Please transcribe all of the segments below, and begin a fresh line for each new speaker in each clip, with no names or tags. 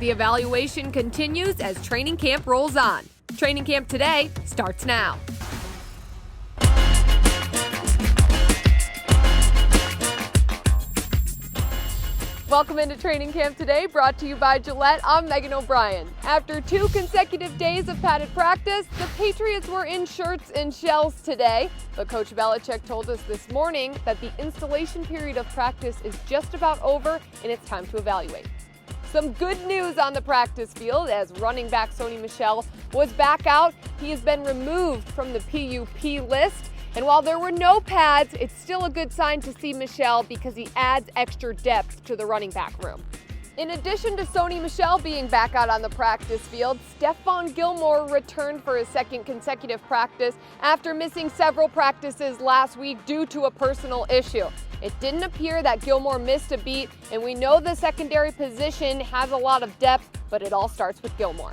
The evaluation continues as training camp rolls on. Training camp today starts now. Welcome into Training Camp Today, brought to you by Gillette. I'm Megan O'Brien. After 2 consecutive days of padded practice, the Patriots were in shirts and shells today. But Coach Belichick told us this morning that the installation period of practice is just about over and it's time to evaluate. Some good news on the practice field as running back Sony Michel was back out. He has been removed from the PUP list. And while there were no pads, it's still a good sign to see Michel because he adds extra depth to the running back room. In addition to Sony Michel being back out on the practice field, Stephon Gilmore returned for his second consecutive practice after missing several practices last week due to a personal issue. It didn't appear that Gilmore missed a beat, and we know the secondary position has a lot of depth, but it all starts with Gilmore.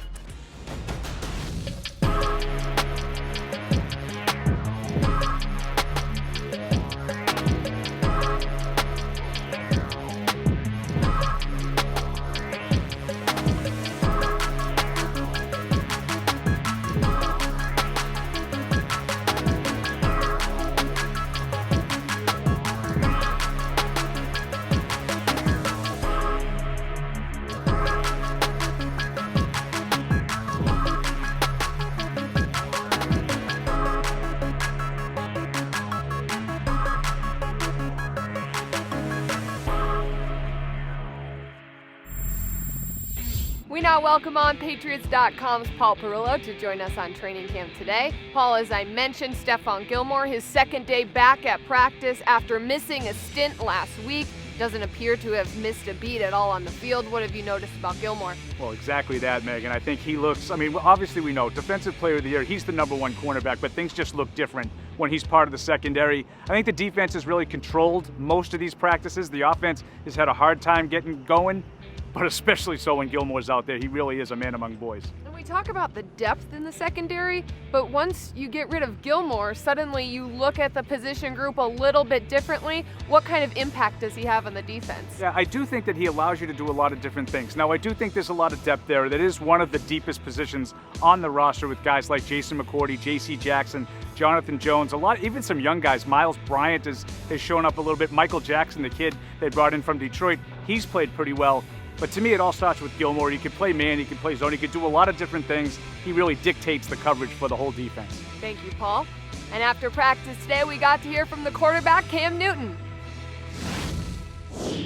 We now welcome on Patriots.com's Paul Perillo to join us on Training Camp today. Paul, as I mentioned, Stephon Gilmore, his second day back at practice after missing a stint last week. Doesn't appear to have missed a beat at all on the field. What have you noticed about Gilmore?
Well, exactly that, Megan. I think he looks, obviously we know, Defensive Player of the Year, he's the #1 cornerback, but things just look different when he's part of the secondary. I think the defense has really controlled most of these practices. The offense has had a hard time getting going, but especially so when Gilmore's out there. He really is a man among boys.
And we talk about the depth in the secondary, but once you get rid of Gilmore, suddenly you look at the position group a little bit differently. What kind of impact does he have on the defense?
Yeah, I do think that he allows you to do a lot of different things. Now, I do think there's a lot of depth there. That is one of the deepest positions on the roster with guys like Jason McCourty, J.C. Jackson, Jonathan Jones, even some young guys. Miles Bryant has shown up a little bit. Michael Jackson, the kid they brought in from Detroit, he's played pretty well. But to me, it all starts with Gilmore. He can play man, he can play zone, he can do a lot of different things. He really dictates the coverage for the whole defense.
Thank you, Paul. And after practice today, we got to hear from the quarterback, Cam Newton.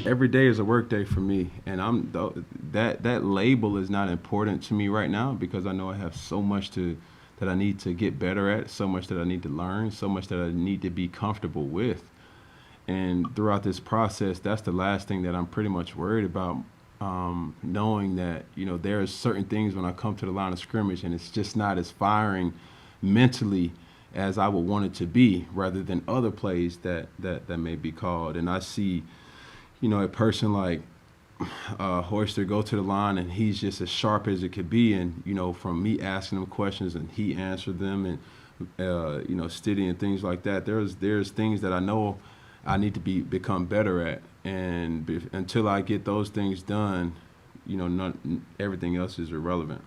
Every day is a work day for me, and that label is not important to me right now because I know I have so much that I need to get better at, so much that I need to learn, so much that I need to be comfortable with. And throughout this process, that's the last thing that I'm pretty much worried about. Knowing that, there's certain things when I come to the line of scrimmage and it's just not as firing mentally as I would want it to be, rather than other plays that may be called. And I see, a person like Hoyster go to the line and he's just as sharp as it could be. And, from me asking him questions and he answered them and, steady and things like that, there's things that I know I need to become better at. And until I get those things done, everything else is irrelevant.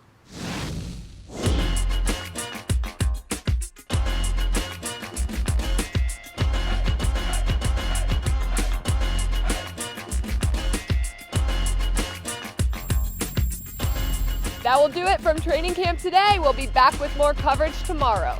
That will do it from Training Camp today. We'll be back with more coverage tomorrow.